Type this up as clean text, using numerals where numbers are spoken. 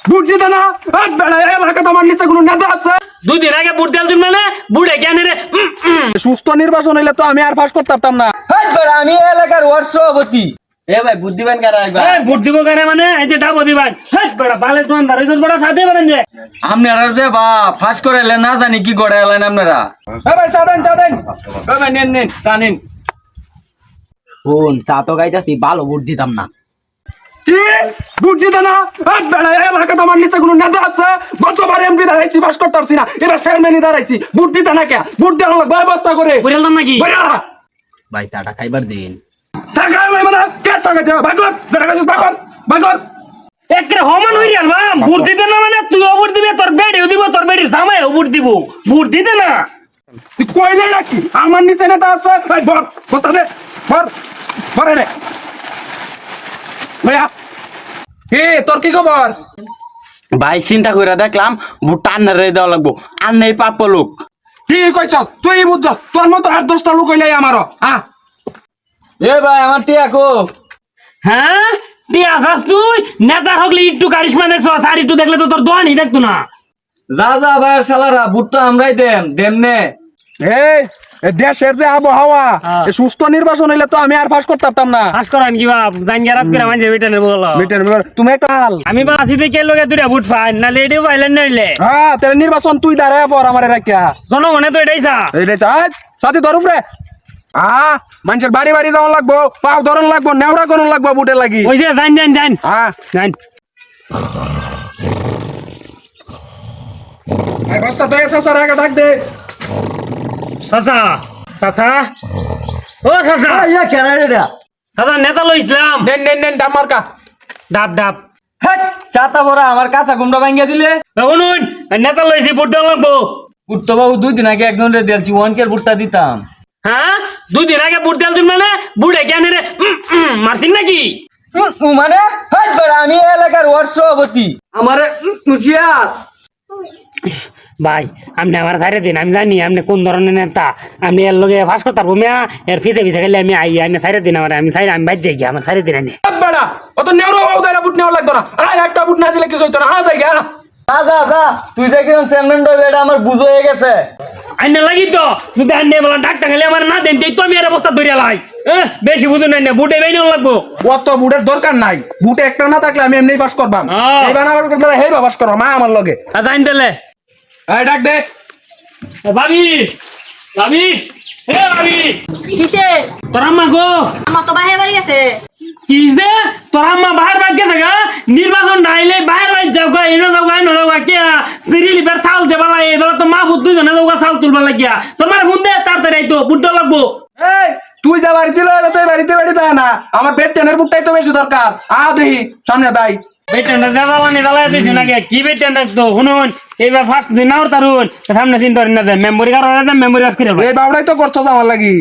বুট দিতে না এলাকা তোমার নিচে কোনো নেতা আছে? 2 দিন আগে বুট দেল তুমি মানে বুড়ে কেন রে সুস্থ নির্বাচন হইলে তো আমি আর পাস করতে পারতাম না। আমি এলাকার ওয়ার্ড সভাপতি। এ ভাই বুট দিবেন কারা ভাই? এই বুট দিব কেন মানে এই যে ডাবো দিবান হেস বড় বালে তোমার দাঁড়াইছ বড় সাথে পারেন যে আপনারা যে বা ফাঁস করাইলে না জানি কি করাইলেন আপনারা। ভাই চা দেন ভাই নেন চা নিন। ফোন চা তো গাইতাছি ভালো বুট দিতাম না। কি বুট দিতে না এলাকা তোমার নিচে কোনো নেতা আছে? গতবার এমপি দাঁড়াইছি পাস করতে পারছি না, এবার চেয়ারম্যানই দাঁড়াইছি। বুট দিতে না কে? বুট দেওয়া লাগবে ব্যবস্থা করে বললাম নাকি ভাই চাটা খাইবার দিন। চা খাওয়াই মানে কে চা খাইতে হবে? ভাগত ভাগত একরে হমান হই রিয়াল বাম বুট দিতে না মানে তুই বুট দিবি তোর বেডিও দিব তোর বেডির জামাই বুট দিব বুট দিতে না তুই কইলে নাকি আমার নিচে নেতা আছে? এই বর বস্তা দে বর রে ভাইয়া কি তোর কি খবর? ভাই চিন্তা করে দেখলাম বুটটা আন্নারে দেওয়া লাগবো, আর নেই পাপ লোক। কি কইছ তুই? বুঝছ তোর মতো 8-10টা লোক হইলাই আমারও। এ ভাই আমার টিয়া কো? হ্যাঁ তুই আসাস তুই নেতা হকলে একটু কারিশমা দেখছ আর একটু দেখলে তো তোর দোয়ানি দেখতো না যা ভাই শালারা বুট তো আমরাই দেমনে। এই দেশের যে আবহাওয়া, সুস্থ নির্বাচন হইলে তো আমি আর পাস করতে পারতাম না। পাস করান কি বাপ জান গেরাত করে মানছে বেটানের বল তুমি একটা হাল আমি বা আসিতে কে লগে দুইটা বুট ফাইন না লেডিও পাইলেন নাইলে হ্যাঁ তাহলে নির্বাচন তুই দাঁড়ায় পর আমার রাখিয়া জনগণে তো এটাই চা এইটা চাই সাথে ধরুপ রে। মানুষের বাড়ি বাড়ি যাওয়া লাগবো, পাও ধরন লাগবো, নেওড়া করন লাগবো বুটের লাগি। ওই যে জান বস্তা তো এসে আগে ডাক দে। চাচা ও চাচা ইয়া কেনা রে? চাচা নেতা লো ইসলাম নেন ডাব মার্কা। ডাব চাতা বড়া আমার কাঁচা গুমটা ভাঙ্গিয়া দিলে। শুনুন নেতা লইছি বুট দেওয়া লাগবো। বুট তো বাবু 2 দিন আগে একজনের দিয়েছি, 1 কে বুটটা দিতাম। হ্যাঁ 2 দিন আগে বুট দেল তুমি মানে বুড়ে কেন রে মারতিন নাকি মানে আমি এলাকার ওয়ার্ড সভাপতি। আমারে মুশিয়াস ভাই আপনি আমার সাইরে দিন, আমি জানি আপনি কোন ধরনের নেতা। আপনি এর লগে ফাঁস করতে পারবো মিয়া, এর ফিতে গেলে আমি আই আইনে সাইরে দিন আমার, আমি বাইর যাই গিয়া আমার সাইরে দিন আইনে। বেড়া অত নেওড়া ওদারা বুট নেওয়া লাগতো না। একটা বুট না দিলে কিছু হইতো না। জায়গা যা তুই যে কিরম চেয়ারম্যান রইবে এটা আমার বুঝ হয়ে গেছে। আইনে লাগি তো যদি আইনে বলা ডাক্তার খেলে আমার না দেন তো আমি এর অবস্থা ধরিয়া লাই। বেশি বুঝুন না বুটে বেই নেওয়া লাগবো। অত বুটের দরকার নাই, বুটে একটা না থাকলে আমি এমনি পাস করবাম। এই বানাবার করলে হেই পাস করবা মা আমার লগে। আচ্ছা আইন দিলে এই ডাক দে ভাবি ভাবি ভাবি কিসে তোর আম্মা গো আমার তো বাইরে বাড়ি গেছে। কিসে তোর আম্মা বাহির বাইর গেছে গা নির্বাচন ডাইলে বাহির বাইর যাও গা এনে যাও গা এনে যাও গা কে সিরিলি বের থাল যে বালা এবার তো মা বুদ্ধ দুজনে যাও গা চাল তুলবা লাগিয়া তোর মানে ফোন দে তাড়াতাড়ি আইতো বুদ্ধ লাগবো। এই তুই যা বাড়িতে লয়ে যাচ্ছে বাড়িতে না, আমার পেট টেনের বুটটাই তো বেশি দরকার। দেখি সামনে তাই বেটেন্ডা দালানি দালাই দিছি নাকি কি বেটেন্ডা তো শুনুন এইবার ফার্স্ট দিন আর তারুন সামনে চিন্তা করেন না মেমোরি কারণে মেমোরি আজ করে এই বাবড়াই তো করছস আমার লাগি।